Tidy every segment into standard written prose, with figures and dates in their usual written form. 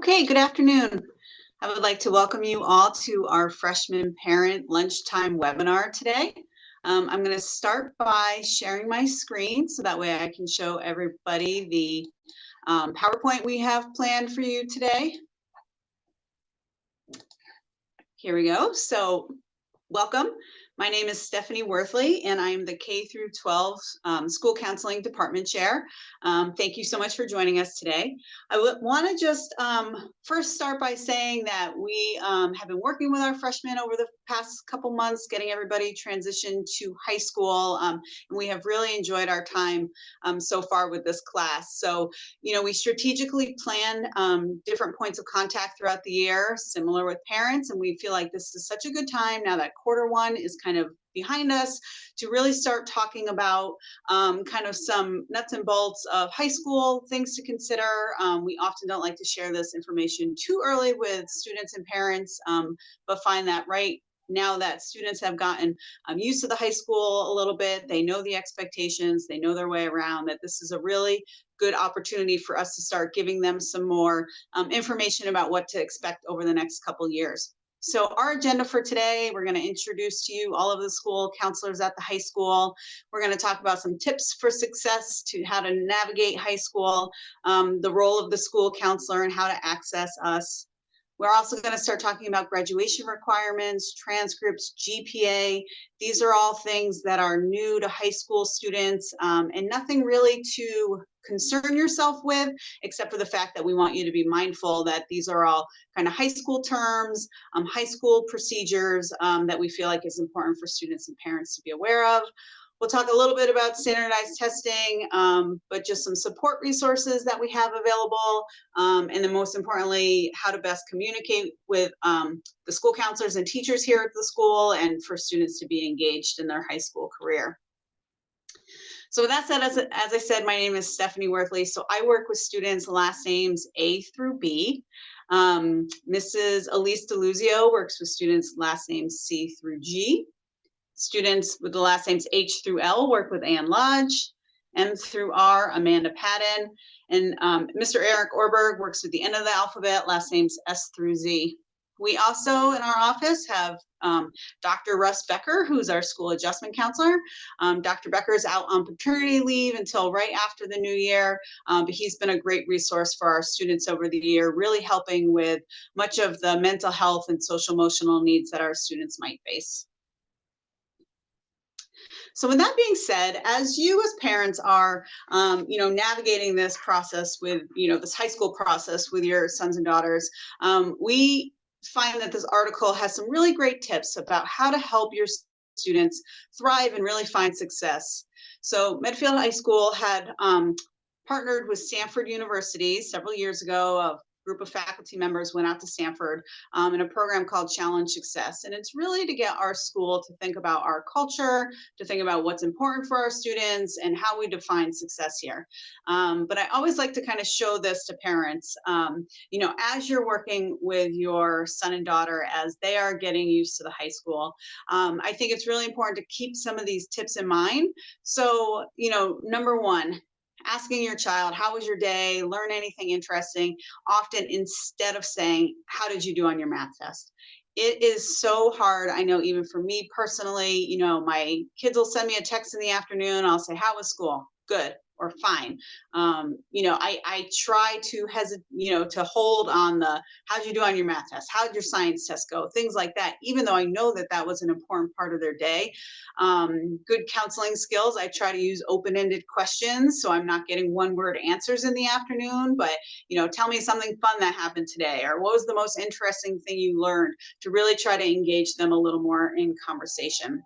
Okay, good afternoon. I would like to welcome you all to our freshman parent lunchtime webinar today. I'm going to start by sharing my screen so that way I can show everybody the PowerPoint we have planned for you today. Here we go. So welcome. My name is Stephanie Worthley, and I am the K through 12 School Counseling Department Chair. Thank you so much for joining us today. I want to just first start by saying that we have been working with our freshmen over the past couple months, getting everybody transitioned to high school, and we have really enjoyed our time so far with this class. So, we strategically plan different points of contact throughout the year, similar with parents, and we feel like this is such a good time now that quarter one is kind of behind us to really start talking about kind of some nuts and bolts of high school things to consider. We often don't like to share this information too early with students and parents, but find that right now that students have gotten used to the high school a little bit, they know the expectations, they know their way around, that this is a really good opportunity for us to start giving them some more information about what to expect over the next couple years. So our agenda for today, we're going to introduce to you all of the school counselors at the high school. We're going to talk about some tips for success to how to navigate high school, the role of the school counselor and how to access us. We're also going to start talking about graduation requirements, transcripts, GPA. These are all things that are new to high school students, and nothing really to concern yourself with, except for the fact that we want you to be mindful that these are all kind of high school terms, high school procedures that we feel like is important for students and parents to be aware of. We'll talk a little bit about standardized testing, but just some support resources that we have available, and then most importantly, how to best communicate with the school counselors and teachers here at the school and for students to be engaged in their high school career. So with that said, as I said, my name is Stephanie Worthley. So I work with students last names A through B. Mrs. Elise DeLuzio works with students last names C through G. Students with the last names H through L work with Ann Lodge. M through R, Amanda Patton. And Mr. Eric Orberg works with the end of the alphabet, last names S through Z. We also in our office have Dr. Russ Becker, who's our school adjustment counselor. Dr. Becker is out on paternity leave until right after the new year, but he's been a great resource for our students over the year, really helping with much of the mental health and social emotional needs that our students might face. So with that being said, as you as parents are, navigating this process with, this high school process with your sons and daughters, we find that this article has some really great tips about how to help your students thrive and really find success. So Medfield High School had partnered with Stanford University several years ago. Group of faculty members went out to Stanford in a program called Challenge Success. And it's really to get our school to think about our culture, to think about what's important for our students and how we define success here. But I always like to kind of show this to parents, as you're working with your son and daughter, as they are getting used to the high school. I think it's really important to keep some of these tips in mind. So, number one, asking your child, how was your day? Learn anything interesting. Often instead of saying, how did you do on your math test? It is so hard. I know even for me personally, my kids will send me a text in the afternoon. I'll say, how was school? Good or fine. I try to to hold on the, how'd you do on your math test? How'd your science test go? Things like that, even though I know that that was an important part of their day. Good counseling skills. I try to use open-ended questions. So I'm not getting one-word answers in the afternoon, but, tell me something fun that happened today, or what was the most interesting thing you learned, to really try to engage them a little more in conversation.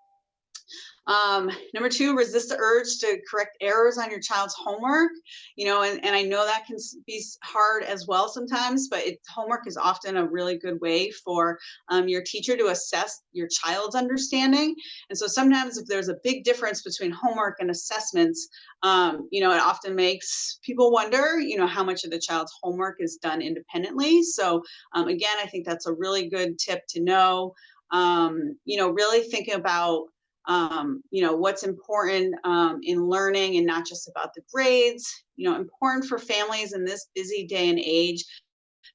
Number two, resist the urge to correct errors on your child's homework. And I know that can be hard as well sometimes, but homework is often a really good way for your teacher to assess your child's understanding. And so sometimes if there's a big difference between homework and assessments, it often makes people wonder, how much of the child's homework is done independently. So again, I think that's a really good tip to know. Really thinking about what's important in learning and not just about the grades. Important for families in this busy day and age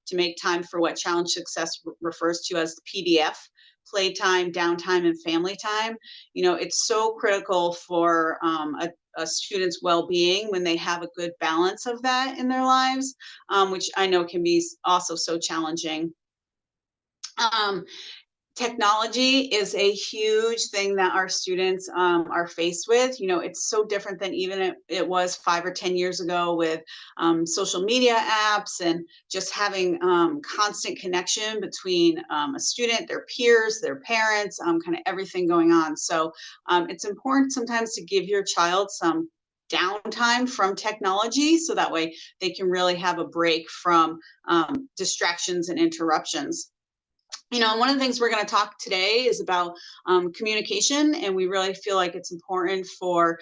to make time for what Challenge Success refers to as the PDF, playtime, downtime, and family time. It's so critical for a student's well-being when they have a good balance of that in their lives, which I know can be also so challenging. Um, Technology is a huge thing that our students are faced with. It's so different than even it was 5 or 10 years ago with social media apps and just having constant connection between a student, their peers, their parents, kind of everything going on. So it's important sometimes to give your child some downtime from technology so that way they can really have a break from distractions and interruptions. One of the things we're going to talk today is about communication, and we really feel like it's important for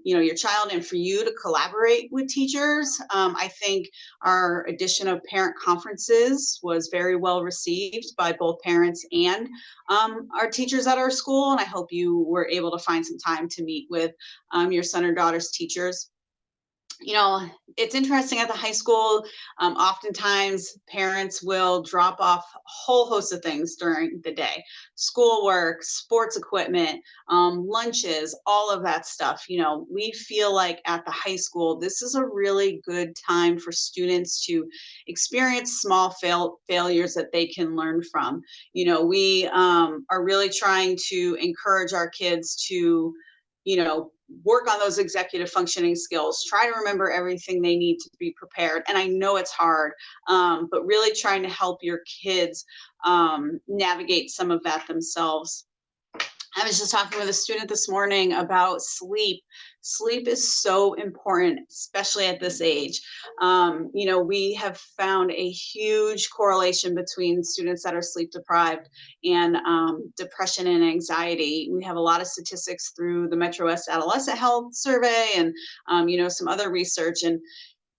your child and for you to collaborate with teachers. I think our edition of parent conferences was very well received by both parents and our teachers at our school, and I hope you were able to find some time to meet with your son or daughter's teachers. It's interesting at the high school. Oftentimes, parents will drop off a whole host of things during the day: schoolwork, sports equipment, lunches, all of that stuff. We feel like at the high school, this is a really good time for students to experience small failures that they can learn from. We are really trying to encourage our kids to, work on those executive functioning skills, try to remember everything they need to be prepared. And I know it's hard, but really trying to help your kids navigate some of that themselves. I was just talking with a student this morning about sleep. Sleep is so important, especially at this age. We have found a huge correlation between students that are sleep deprived and depression and anxiety. We have a lot of statistics through the Metro West Adolescent Health Survey and, some other research. And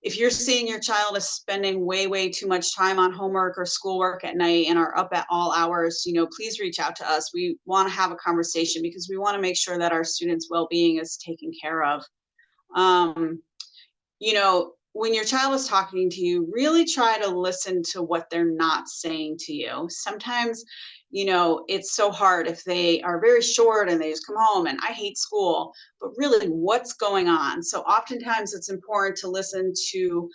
if you're seeing your child is spending way too much time on homework or schoolwork at night and are up at all hours, please reach out to us. We want to have a conversation because we want to make sure that our students' well-being is taken care of. When your child is talking to you, really try to listen to what they're not saying to you. Sometimes, it's so hard if they are very short and they just come home and I hate school, but really what's going on? So oftentimes it's important to listen to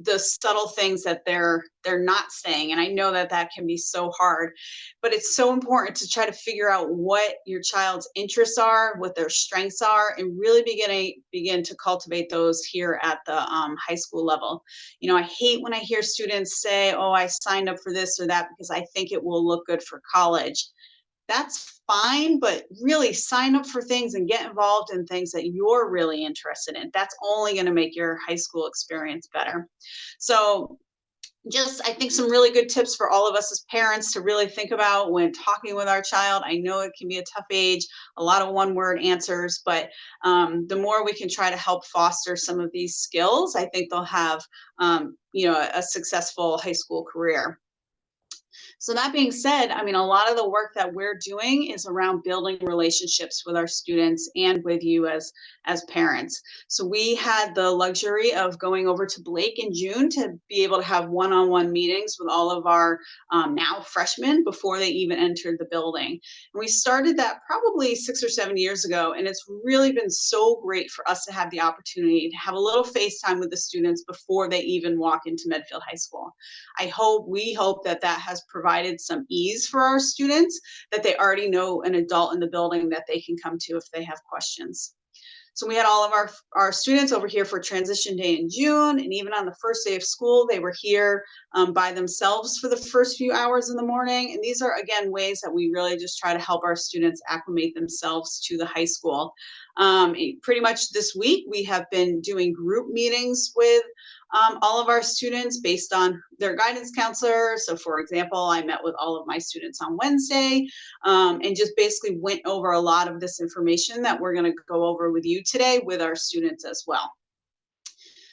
the subtle things that they're not saying. And I know that that can be so hard, but it's so important to try to figure out what your child's interests are, what their strengths are, and really begin to cultivate those here at the high school level. I hate when I hear students say, oh, I signed up for this or that because I think it will look good for college. That's fine, but really sign up for things and get involved in things that you're really interested in. That's only going to make your high school experience better. So just, I think, some really good tips for all of us as parents to really think about when talking with our child. I know it can be a tough age, a lot of one-word answers, but the more we can try to help foster some of these skills, I think they'll have, a successful high school career. So that being said, I mean, a lot of the work that we're doing is around building relationships with our students and with you as parents. So we had the luxury of going over to Blake in June to be able to have one-on-one meetings with all of our now freshmen before they even entered the building. And we started that probably 6 or 7 years ago, and it's really been so great for us to have the opportunity to have a little FaceTime with the students before they even walk into Medfield High School. We hope that that has provided some ease for our students, that they already know an adult in the building that they can come to if they have questions. So we had all of our students over here for transition day in June, and even on the first day of school, they were here by themselves for the first few hours in the morning. And these are, again, ways that we really just try to help our students acclimate themselves to the high school. Pretty much this week, we have been doing group meetings with all of our students based on their guidance counselor. So for example, I met with all of my students on Wednesday and just basically went over a lot of this information that we're going to go over with you today with our students as well.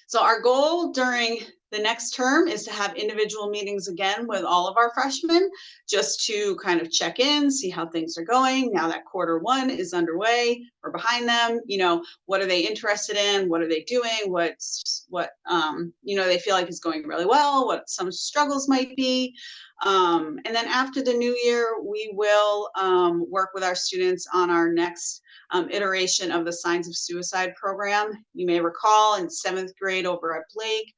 So our goal during The next term is to have individual meetings again with all of our freshmen, just to kind of check in, see how things are going. Now that quarter 1 is underway, we're behind them. What are they interested in? What are they doing? What they feel like is going really well, what some struggles might be. And then after the new year, we will work with our students on our next iteration of the Signs of Suicide program. You may recall in 7th grade over at Blake,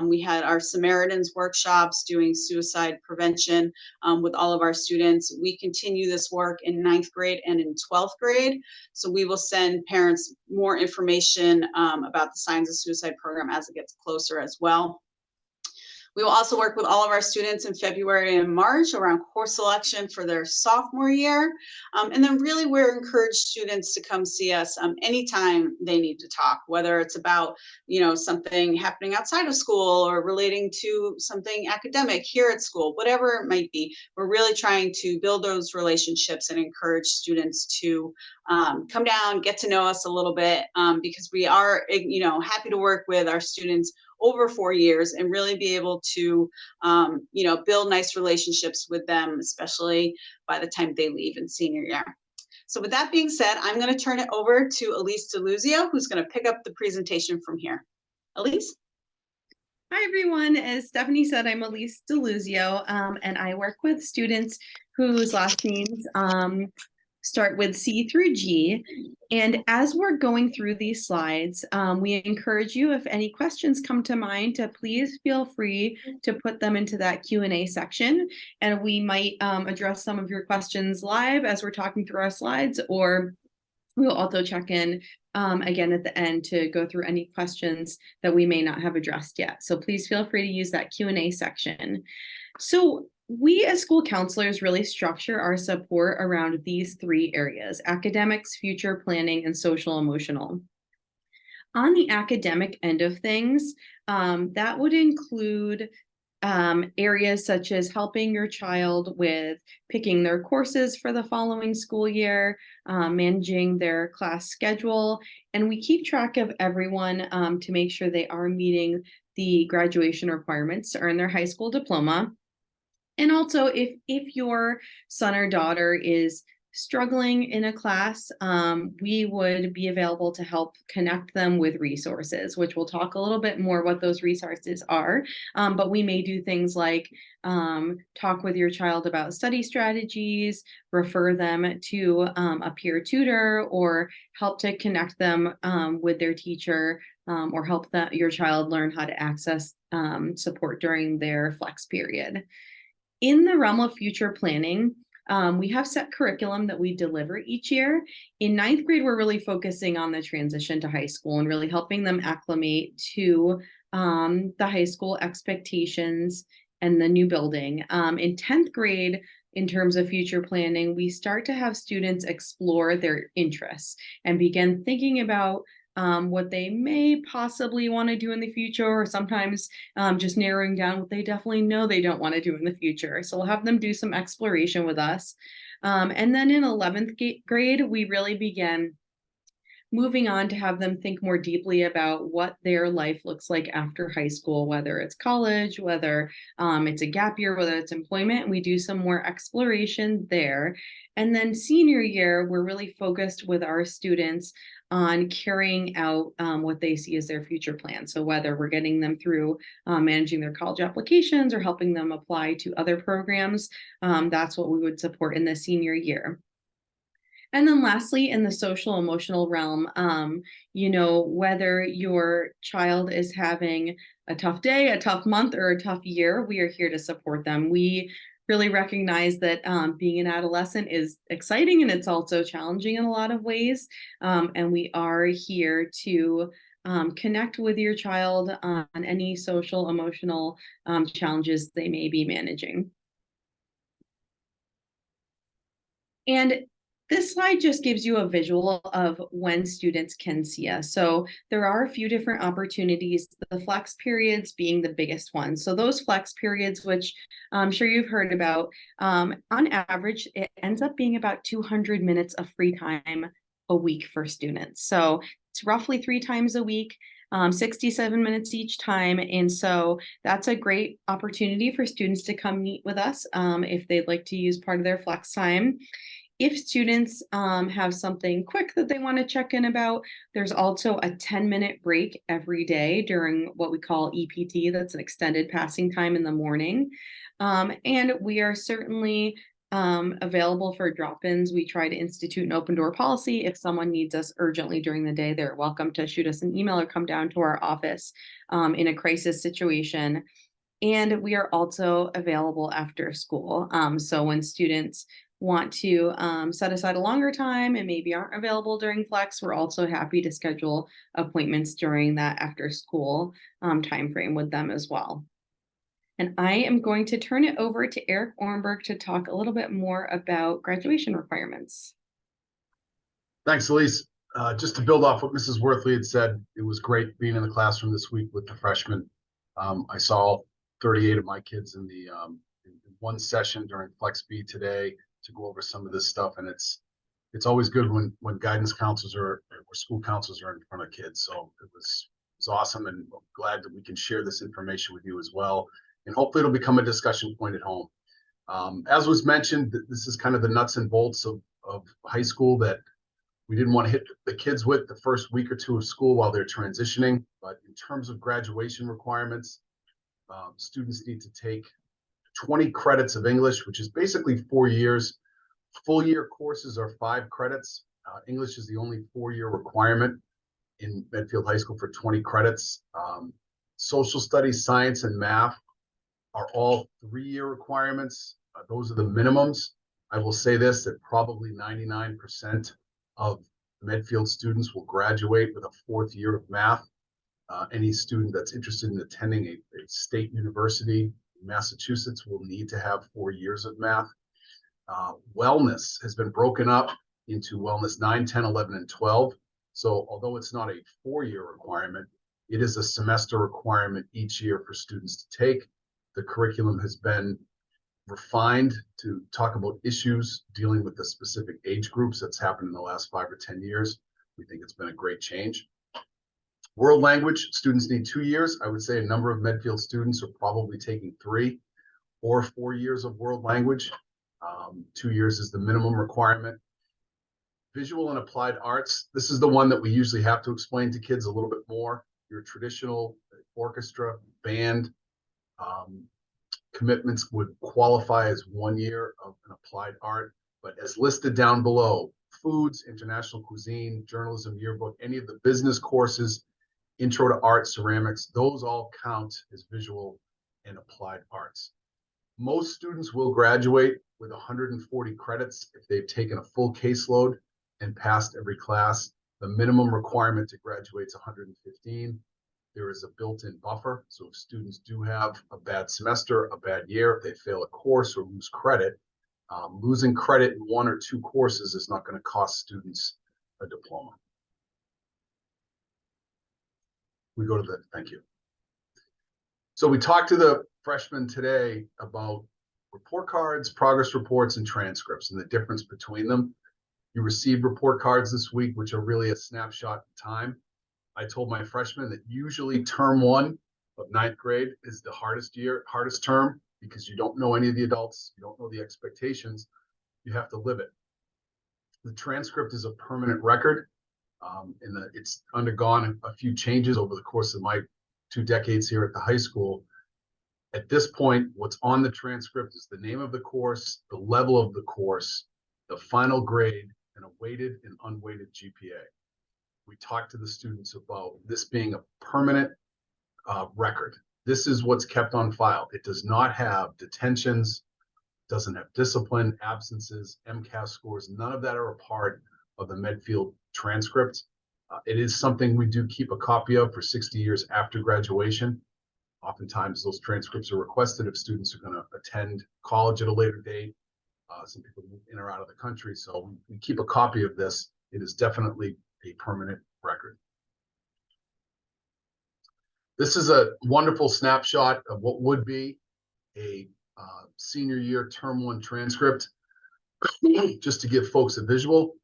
we had our Samaritans workshops doing suicide prevention with all of our students. We continue this work in 9th grade and in 12th grade. So we will send parents more information about the Signs of Suicide program as it gets closer as well. We will also work with all of our students in February and March around course selection for their sophomore year. And then really we're encouraged students to come see us anytime they need to talk, whether it's about, something happening outside of school or relating to something academic here at school, whatever it might be. We're really trying to build those relationships and encourage students to come down, get to know us a little bit, because we are, happy to work with our students over 4 years and really be able to, build nice relationships with them, especially by the time they leave in senior year. So with that being said, I'm going to turn it over to Elise DeLuzio, who's going to pick up the presentation from here. Elise? Hi, everyone. As Stephanie said, I'm Elise DeLuzio, and I work with students whose last names start with C through G. And as we're going through these slides, we encourage you, if any questions come to mind, to please feel free to put them into that Q&A section. And we might address some of your questions live as we're talking through our slides, or we'll also check in again at the end to go through any questions that we may not have addressed yet. So please feel free to use that Q&A section. So we as school counselors really structure our support around these 3 areas: academics, future planning, and social emotional. On the academic end of things, that would include areas such as helping your child with picking their courses for the following school year, managing their class schedule, and we keep track of everyone to make sure they are meeting the graduation requirements to earn their high school diploma. And also, if your son or daughter is struggling in a class, we would be available to help connect them with resources, which we'll talk a little bit more what those resources are. But we may do things like talk with your child about study strategies, refer them to a peer tutor, or help to connect them with their teacher, or help your child learn how to access support during their flex period. In the realm of future planning, we have set curriculum that we deliver each year. In 9th grade, we're really focusing on the transition to high school and really helping them acclimate to the high school expectations and the new building. In 10th grade, in terms of future planning, we start to have students explore their interests and begin thinking about what they may possibly want to do in the future, or sometimes just narrowing down what they definitely know they don't want to do in the future. So we'll have them do some exploration with us. And then in 11th grade, we really begin moving on to have them think more deeply about what their life looks like after high school, whether it's college, whether it's a gap year, whether it's employment. We do some more exploration there. And then senior year, we're really focused with our students on carrying out what they see as their future plan. So whether we're getting them through managing their college applications or helping them apply to other programs, that's what we would support in the senior year. And then lastly, in the social emotional realm, whether your child is having a tough day, a tough month, or a tough year, we are here to support them. We really recognize that being an adolescent is exciting and it's also challenging in a lot of ways. And we are here to connect with your child on any social emotional challenges they may be managing. And this slide just gives you a visual of when students can see us. So there are a few different opportunities, the flex periods being the biggest one. So those flex periods, which I'm sure you've heard about, on average, it ends up being about 200 minutes of free time a week for students. So it's roughly 3 times a week. 67 minutes each time. And so that's a great opportunity for students to come meet with us if they'd like to use part of their flex time. If students have something quick that they want to check in about, there's also a 10-minute break every day during what we call EPT. That's an extended passing time in the morning. And we are certainly available for drop-ins. We try to institute an open door policy. If someone needs us urgently during the day, they're welcome to shoot us an email or come down to our office in a crisis situation. And we are also available after school. So when students want to set aside a longer time and maybe aren't available during flex, we're also happy to schedule appointments during that after school timeframe with them as well. And I am going to turn it over to Eric Ornberg to talk a little bit more about graduation requirements. Thanks, Elise. Just to build off what Mrs. Worthley had said, it was great being in the classroom this week with the freshmen. I saw 38 of my kids in the in one session during Flex B today to go over some of this stuff, and it's always good when guidance counselors or school counselors are in front of kids. So it was awesome, and I'm glad that we can share this information with you as well, and hopefully it'll become a discussion point at home. As was mentioned, this is kind of the nuts and bolts of high school that we didn't want to hit the kids with the first week or two of school while they're transitioning. But in terms of graduation requirements, students need to take 20 credits of English, which is basically 4 years. Full year courses are 5 credits. English is the only 4-year requirement in Medfield High School for 20 credits. Social studies, science, and math are all 3-year requirements. Those are the minimums. I will say this, that probably 99% of Medfield students will graduate with a 4th year of math. Any student that's interested in attending a state university in Massachusetts will need to have 4 years of math. Wellness has been broken up into wellness 9, 10, 11, and 12. So although it's not a 4-year requirement, it is a semester requirement each year for students to take. The curriculum has been refined to talk about issues dealing with the specific age groups that's happened in the last 5 or 10 years. We think it's been a great change. World language, students need 2 years. I would say a number of Medfield students are probably taking 3 or 4 years of world language. 2 years is the minimum requirement. Visual and applied arts, this is the one that we usually have to explain to kids a little bit more. Your traditional orchestra, band, commitments would qualify as 1 year of an applied art, but as listed down below, foods, international cuisine, journalism yearbook, any of the business courses, intro to art, ceramics, those all count as visual and applied arts. Most students will graduate with 140 credits if they've taken a full caseload and passed every class. The minimum requirement to graduate is 115. There is a built-in buffer. So if students do have a bad semester, a bad year, if they fail a course or lose credit, losing credit in 1 or 2 courses is not going to cost students a diploma. We go to the, thank you. So we talked to the freshmen today about report cards, progress reports, and transcripts and the difference between them. You received report cards this week, which are really a snapshot in time. I told my freshmen that usually term 1 of 9th grade is the hardest term, because you don't know any of the adults, you don't know the expectations, you have to live it. The transcript is a permanent record, it's undergone a few changes over the course of my 2 decades here at the high school. At this point, what's on the transcript is the name of the course, the level of the course, the final grade, and a weighted and unweighted GPA. We talked to the students about this being a permanent record. This is what's kept on file. It does not have detentions, doesn't have discipline, absences, MCAS scores. None of that are a part of the Medfield transcript. It is something we do keep a copy of for 60 years after graduation. Oftentimes those transcripts are requested if students are going to attend college at a later date. Some people move in or out of the country, so we keep a copy of this. It is definitely a permanent record. This is a wonderful snapshot of what would be a senior year term 1 transcript, just to give folks a visual.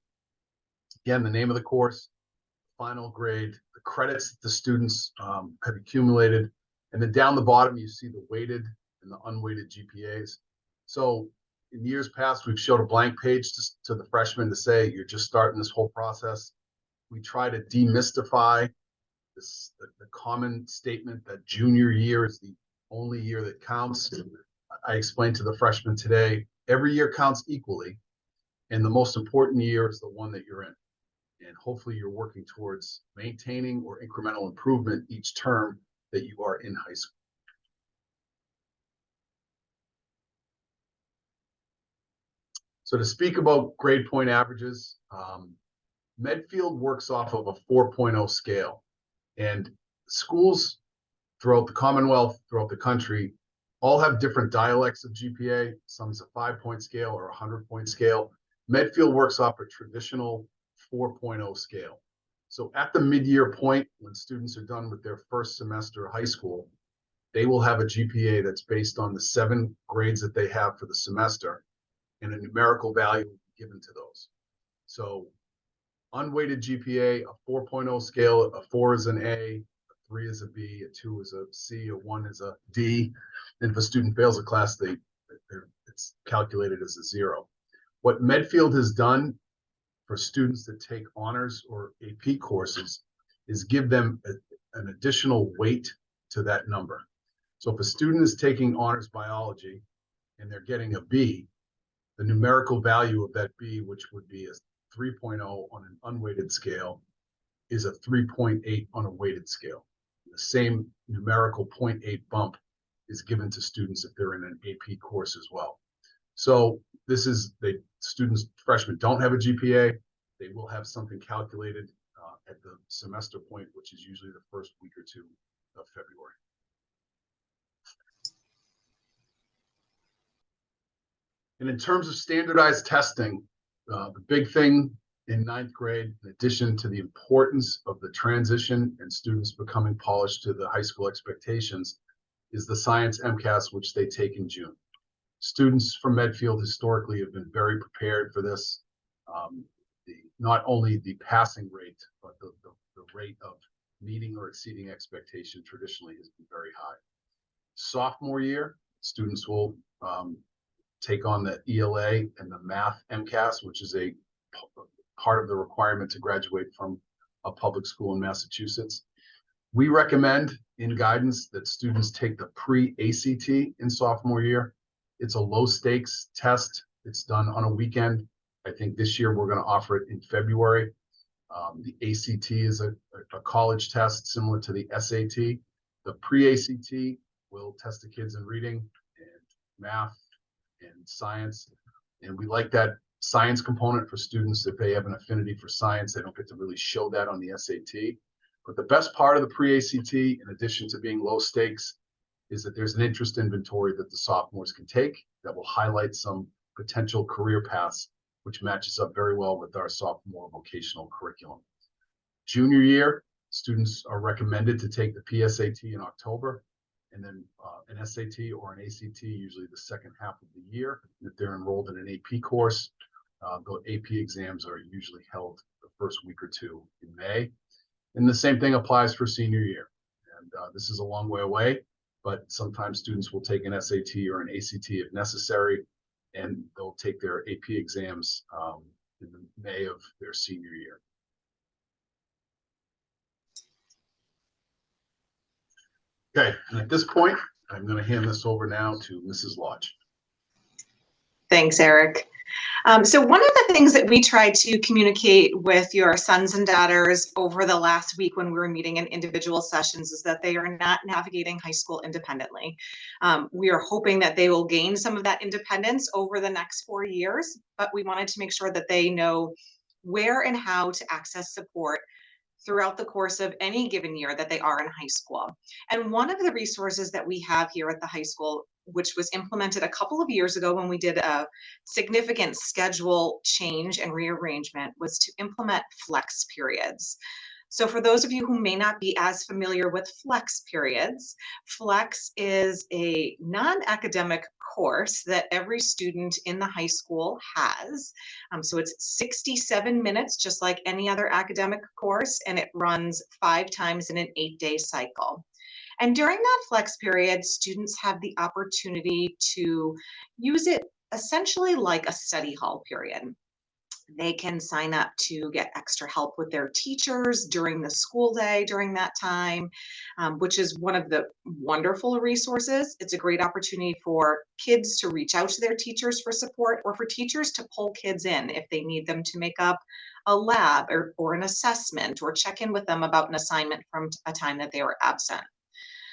Again, the name of the course, final grade, the credits that the students have accumulated, and then down the bottom you see the weighted and the unweighted GPAs. So in years past, we've showed a blank page to the freshmen to say, you're just starting this whole process. We try to demystify the common statement that junior year is the only year that counts. I explained to the freshmen today, every year counts equally, and the most important year is the one that you're in. And hopefully you're working towards maintaining or incremental improvement each term that you are in high school. So to speak about grade point averages, Medfield works off of a 4.0 scale, and schools throughout the Commonwealth, throughout the country, all have different dialects of GPA. Some is a 5-point scale or a 100-point scale. Medfield works off a traditional 4.0 scale. So at the mid-year point, when students are done with their first semester of high school, they will have a GPA that's based on the 7 grades that they have for the semester, and a numerical value given to those. So unweighted GPA, a 4.0 scale, a 4 is an A, a 3 is a B, a 2 is a C, a 1 is a D. And if a student fails a class, it's calculated as a 0. What Medfield has done for students that take honors or AP courses is give them an additional weight to that number. So if a student is taking honors biology and they're getting a B, the numerical value of that B, which would be a 3.0 on an unweighted scale, is a 3.8 on a weighted scale. The same numerical 0.8 bump is given to students if they're in an AP course as well. So this is, freshmen don't have a GPA. They will have something calculated at the semester point, which is usually the first week or 2 of February. And in terms of standardized testing, the big thing in 9th grade, in addition to the importance of the transition and students becoming polished to the high school expectations, is the science MCAS, which they take in June. Students from Medfield historically have been very prepared for this. Not only the passing rate, but the rate of meeting or exceeding expectation traditionally has been very high. Sophomore year, students will take on the ELA and the math MCAS, which is a part of the requirement to graduate from a public school in Massachusetts. We recommend in guidance that students take the pre-ACT in sophomore year. It's a low stakes test. It's done on a weekend. I think this year we're going to offer it in February. The ACT is a college test similar to the SAT. The pre-ACT will test the kids in reading and math and science. And we like that science component for students. If they have an affinity for science, they don't get to really show that on the SAT. But the best part of the pre-ACT, in addition to being low stakes, is that there's an interest inventory that the sophomores can take that will highlight some potential career paths, which matches up very well with our sophomore vocational curriculum. Junior year, students are recommended to take the PSAT in October, and then an SAT or an ACT, usually the second half of the year. If they're enrolled in an AP course, the AP exams are usually held the first week or 2 in May. And the same thing applies for senior year. And this is a long way away, but sometimes students will take an SAT or an ACT if necessary, and they'll take their AP exams in the May of their senior year. Okay, and at this point, I'm going to hand this over now to Mrs. Lodge. Thanks, Eric. So one of the things that we tried to communicate with your sons and daughters over the last week when we were meeting in individual sessions is that they are not navigating high school independently. We are hoping that they will gain some of that independence over the next 4 years, but we wanted to make sure that they know where and how to access support throughout the course of any given year that they are in high school. And one of the resources that we have here at the high school, which was implemented a couple of years ago when we did a significant schedule change and rearrangement, was to implement flex periods. So for those of you who may not be as familiar with flex periods, flex is a non-academic course that every student in the high school has. So it's 67 minutes, just like any other academic course, and it runs 5 times in an 8-day cycle. And during that flex period, students have the opportunity to use it essentially like a study hall period. They can sign up to get extra help with their teachers during the school day during that time, which is one of the wonderful resources. It's a great opportunity for kids to reach out to their teachers for support, or for teachers to pull kids in if they need them to make up a lab or an assessment, or check in with them about an assignment from a time that they were absent.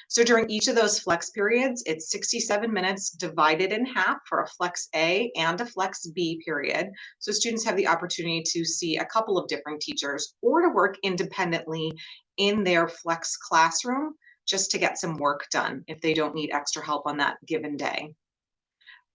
So during each of those flex periods, it's 67 minutes divided in half for a flex A and a flex B period. So students have the opportunity to see a couple of different teachers, or to work independently in their flex classroom just to get some work done if they don't need extra help on that given day.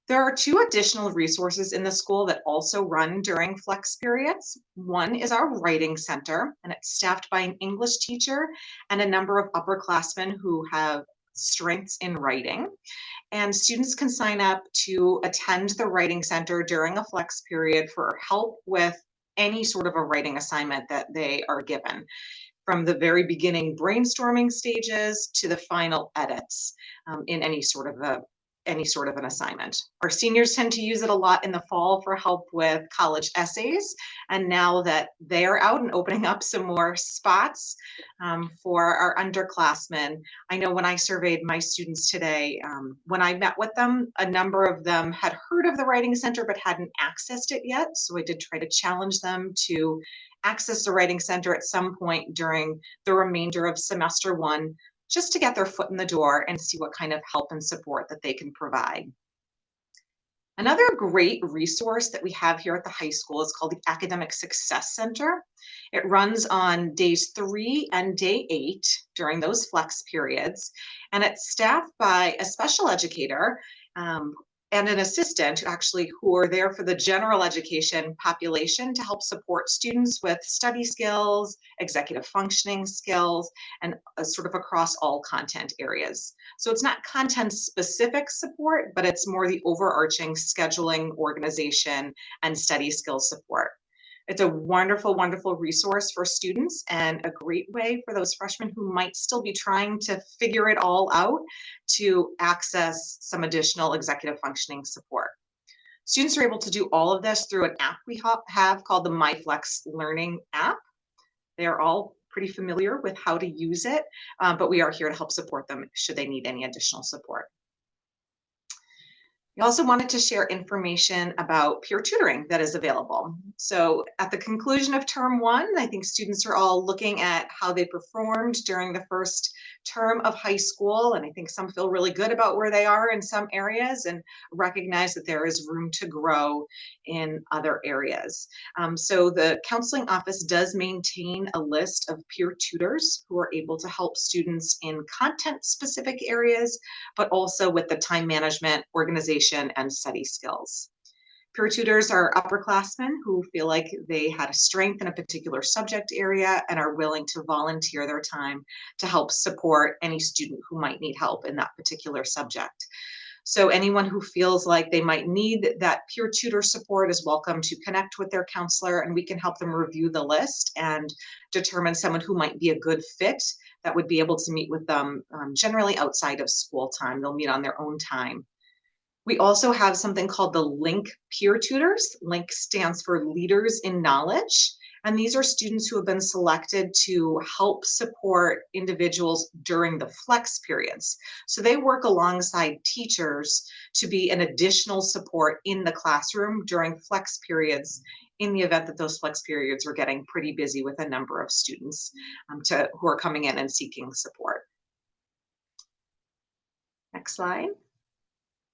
There are 2 additional resources in the school that also run during flex periods. One is our writing center, and it's staffed by an English teacher and a number of upperclassmen who have strengths in writing. And students can sign up to attend the writing center during a flex period for help with any sort of a writing assignment that they are given, from the very beginning brainstorming stages to the final edits in any sort of an assignment. Our seniors tend to use it a lot in the fall for help with college essays. And now that they're out and opening up some more spots for our underclassmen, I know when I surveyed my students today, when I met with them, a number of them had heard of the Writing Center but hadn't accessed it yet. So I did try to challenge them to access the Writing Center at some point during the remainder of semester 1, just to get their foot in the door and see what kind of help and support that they can provide. Another great resource that we have here at the high school is called the Academic Success Center. It runs on days 3 and day 8 during those flex periods, and it's staffed by a special educator and an assistant who are there for the general education population to help support students with study skills, executive functioning skills, and sort of across all content areas. So it's not content specific support, but it's more the overarching scheduling, organization, and study skills support. It's a wonderful, wonderful resource for students, and a great way for those freshmen who might still be trying to figure it all out to access some additional executive functioning support. Students are able to do all of this through an app we have called the MyFlex Learning app. They are all pretty familiar with how to use it, but we are here to help support them should they need any additional support. We also wanted to share information about peer tutoring that is available. So at the conclusion of term 1, I think students are all looking at how they performed during the first term of high school. And I think some feel really good about where they are in some areas and recognize that there is room to grow in other areas. So the counseling office does maintain a list of peer tutors who are able to help students in content specific areas, but also with the time management, organization, and study skills. Peer tutors are upperclassmen who feel like they had a strength in a particular subject area and are willing to volunteer their time to help support any student who might need help in that particular subject. So anyone who feels like they might need that peer tutor support is welcome to connect with their counselor, and we can help them review the list and determine someone who might be a good fit that would be able to meet with them generally outside of school time. They'll meet on their own time. We also have something called the LINK peer tutors. LINK stands for Leaders in Knowledge. And these are students who have been selected to help support individuals during the flex periods. So they work alongside teachers to be an additional support in the classroom during flex periods, in the event that those flex periods are getting pretty busy with a number of students who are coming in and seeking support. Next slide.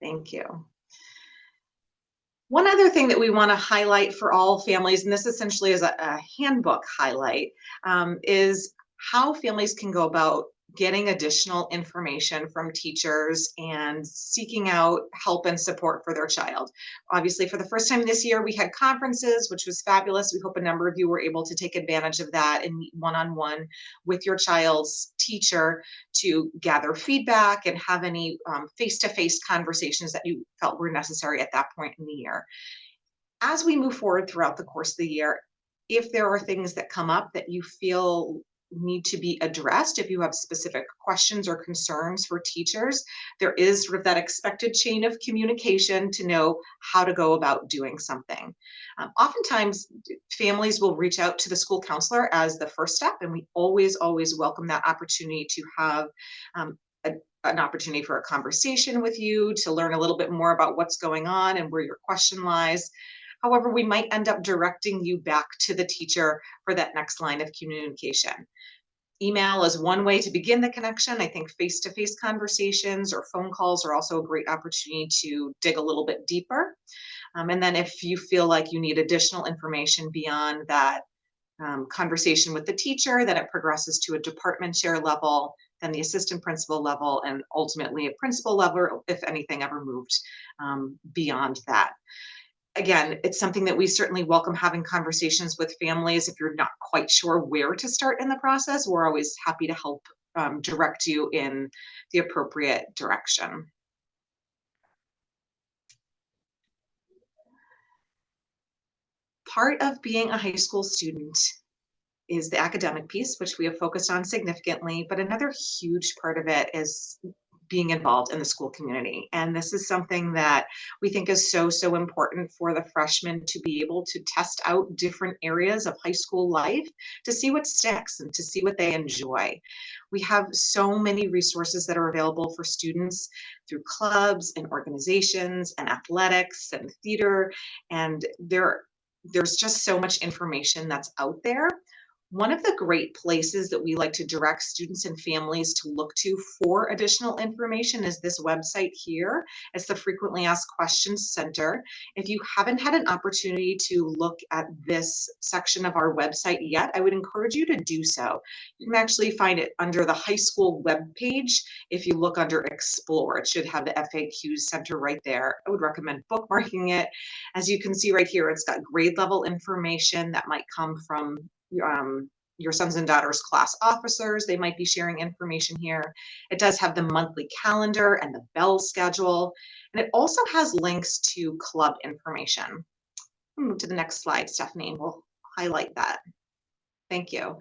Thank you. One other thing that we want to highlight for all families, and this essentially is a handbook highlight, is how families can go about getting additional information from teachers and seeking out help and support for their child. Obviously, for the first time this year, we had conferences, which was fabulous. We hope a number of you were able to take advantage of that and meet one-on-one with your child's teacher to gather feedback and have any face-to-face conversations that you felt were necessary at that point in the year. As we move forward throughout the course of the year, if there are things that come up that you feel need to be addressed, if you have specific questions or concerns for teachers, there is sort of that expected chain of communication to know how to go about doing something. Oftentimes, families will reach out to the school counselor as the first step, and we always welcome that opportunity to have an opportunity for a conversation with you, to learn a little bit more about what's going on and where your question lies. However, we might end up directing you back to the teacher for that next line of communication. Email is one way to begin the connection. I think face-to-face conversations or phone calls are also a great opportunity to dig a little bit deeper. And then if you feel like you need additional information beyond that conversation with the teacher, then it progresses to a department chair level, then the assistant principal level, and ultimately a principal level if anything ever moved beyond that. Again, it's something that we certainly welcome having conversations with families. If you're not quite sure where to start in the process, we're always happy to help direct you in the appropriate direction. Part of being a high school student is the academic piece, which we have focused on significantly, but another huge part of it is being involved in the school community. And this is something that we think is so important for the freshmen to be able to test out different areas of high school life to see what sticks and to see what they enjoy. We have so many resources that are available for students through clubs and organizations and athletics and theater, and there's just so much information that's out there. One of the great places that we like to direct students and families to look to for additional information is this website here. It's the Frequently Asked Questions Center. If you haven't had an opportunity to look at this section of our website yet, I would encourage you to do so. You can actually find it under the high school webpage. If you look under Explore, it should have the FAQ center right there. I would recommend bookmarking it. As you can see right here, it's got grade level information that might come from your sons and daughters class officers. They might be sharing information here. It does have the monthly calendar and the bell schedule, and it also has links to club information. We'll move to the next slide, Stephanie, and we'll highlight that. Thank you.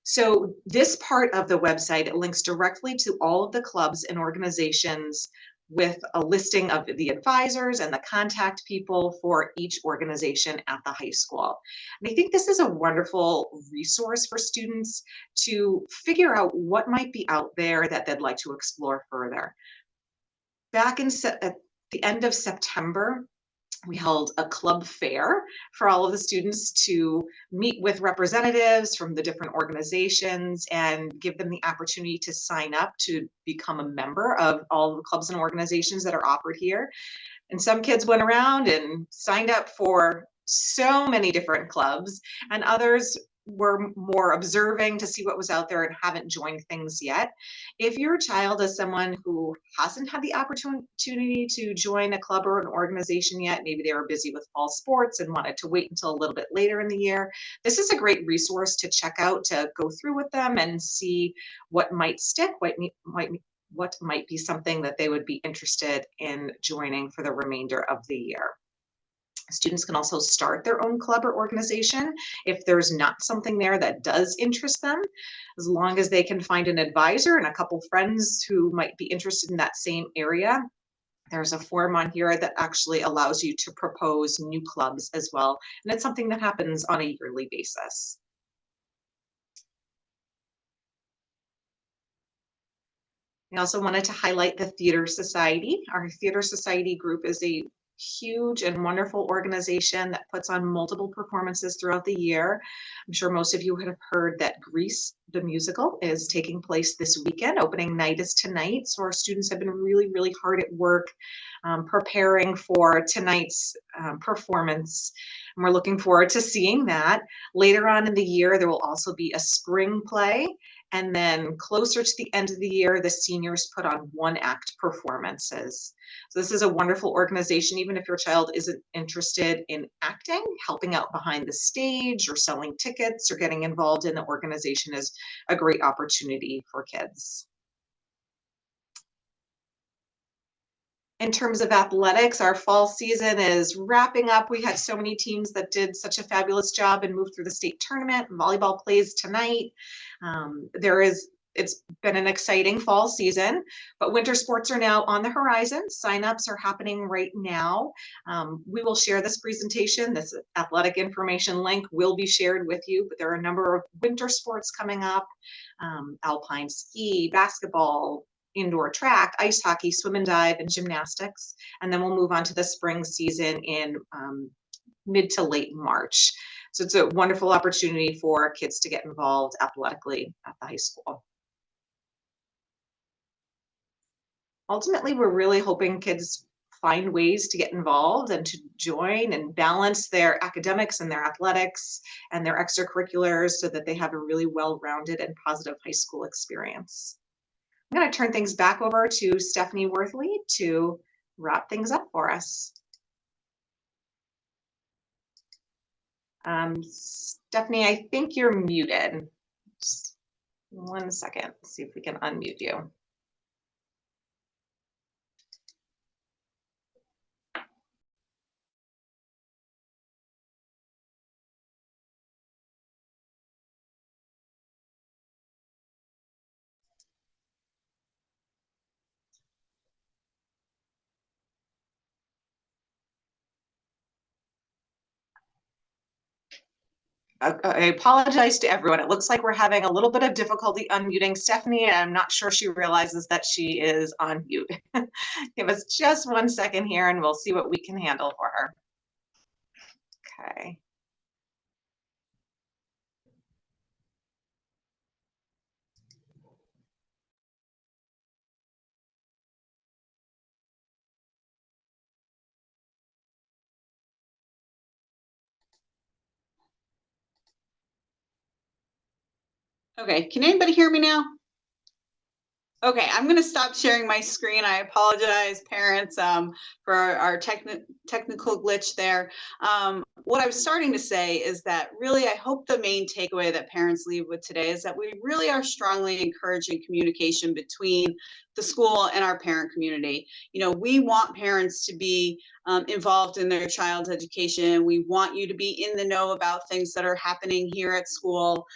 So this part of the website, it links directly to all of the clubs and organizations with a listing of the advisors and the contact people for each organization at the high school. And I think this is a wonderful resource for students to figure out what might be out there that they'd like to explore further. Back at the end of September, we held a club fair for all of the students to meet with representatives from the different organizations and give them the opportunity to sign up to become a member of all the clubs and organizations that are offered here. And some kids went around and signed up for so many different clubs, and others were more observing to see what was out there and haven't joined things yet. If your child is someone who hasn't had the opportunity to join a club or an organization yet, maybe they were busy with fall sports and wanted to wait until a little bit later in the year, this is a great resource to check out, to go through with them and see what might stick, what might be something that they would be interested in joining for the remainder of the year. Students can also start their own club or organization if there's not something there that does interest them, as long as they can find an advisor and a couple friends who might be interested in that same area. There's a form on here that actually allows you to propose new clubs as well, and it's something that happens on a yearly basis. I also wanted to highlight the Theater Society. Our Theater Society group is a huge and wonderful organization that puts on multiple performances throughout the year. I'm sure most of you have heard that Grease, the musical, is taking place this weekend. Opening night is tonight, so our students have been really hard at work preparing for tonight's performance. And we're looking forward to seeing that. Later on in the year, there will also be a spring play And then closer to the end of the year, the seniors put on one-act performances. So this is a wonderful organization, even if your child isn't interested in acting, helping out behind the stage or selling tickets or getting involved in the organization is a great opportunity for kids. In terms of athletics, our fall season is wrapping up. We had so many teams that did such a fabulous job and moved through the state tournament. Volleyball plays tonight. It's been an exciting fall season, but winter sports are now on the horizon. Signups are happening right now. We will share this presentation. This athletic information link will be shared with you, but there are a number of winter sports coming up. Alpine ski, basketball, indoor track, ice hockey, swim and dive, and gymnastics. And then we'll move on to the spring season in mid to late March. So it's a wonderful opportunity for kids to get involved athletically at the high school. Ultimately, we're really hoping kids find ways to get involved and to join and balance their academics and their athletics and their extracurriculars so that they have a really well-rounded and positive high school experience. I'm going to turn things back over to Stephanie Worthley to wrap things up for us. Stephanie, I think you're muted. Just 1 second, see if we can unmute you. I apologize to everyone. It looks like we're having a little bit of difficulty unmuting Stephanie, and I'm not sure she realizes that she is on mute. Give us just 1 second here and we'll see what we can handle for her. Okay. Okay, can anybody hear me now? Okay, I'm going to stop sharing my screen. I apologize, parents, for our technical glitch there. What I was starting to say is that really, I hope the main takeaway that parents leave with today is that we really are strongly encouraging communication between the school and our parent community. You know, we want parents to be involved in their child's education. We want you to be in the know about things that are happening here at school.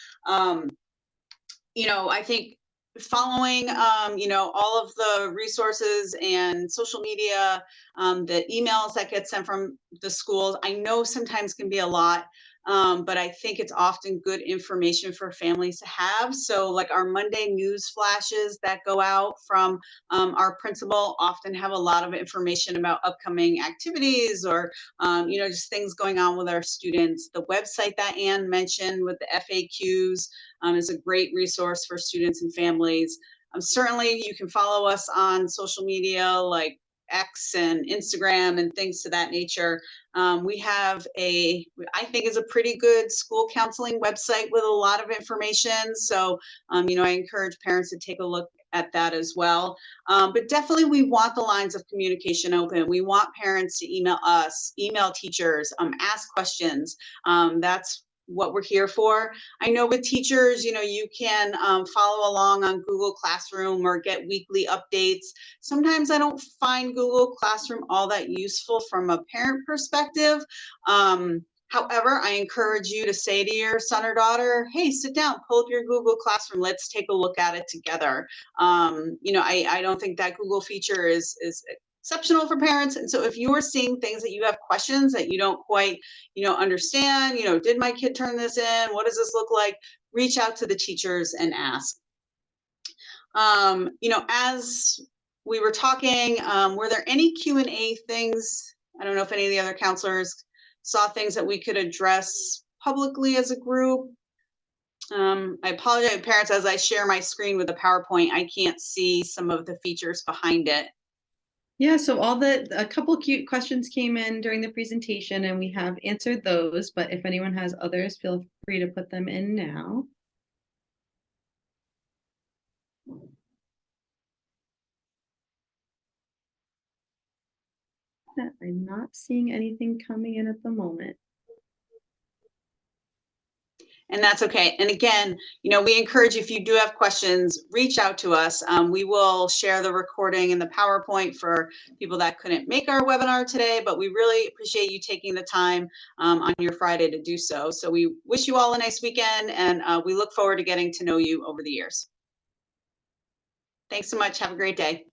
You know, I think following, you know, all of the resources and social media, the emails that get sent from the schools, I know sometimes can be a lot, but I think it's often good information for families to have. So like our Monday news flashes that go out from our principal often have a lot of information about upcoming activities or, you know, just things going on with our students. The website that Anne mentioned with the FAQs, is a great resource for students and families. Certainly, you can follow us on social media like X and Instagram and things to that nature. We have I think is a pretty good school counseling website with a lot of information. So, you know, I encourage parents to take a look at that as well. But definitely we want the lines of communication open. We want parents to email us, email teachers, ask questions. That's what we're here for. I know with teachers, you know, you can follow along on Google Classroom or get weekly updates. Sometimes I don't find Google Classroom all that useful from a parent perspective. However, I encourage you to say to your son or daughter, hey, sit down, pull up your Google Classroom, let's take a look at it together. You know, I don't think that Google feature is exceptional for parents. And so if you're seeing things that you have questions that you don't quite, you know, understand, you know, did my kid turn this in? What does this look like? Reach out to the teachers and ask. You know, as we were talking, were there any Q&A things? I don't know if any of the other counselors saw things that we could address publicly as a group. I apologize, parents, as I share my screen with the PowerPoint, I can't see some of the features behind it. Yeah, so a couple cute questions came in during the presentation and we have answered those, but if anyone has others, feel free to put them in now. I'm not seeing anything coming in at the moment. And that's okay. And again, we encourage, if you do have questions, reach out to us. We will share the recording and the PowerPoint for people that couldn't make our webinar today, but we really appreciate you taking the time on your Friday to do so. So we wish you all a nice weekend, and we look forward to getting to know you over the years. Thanks so much. Have a great day.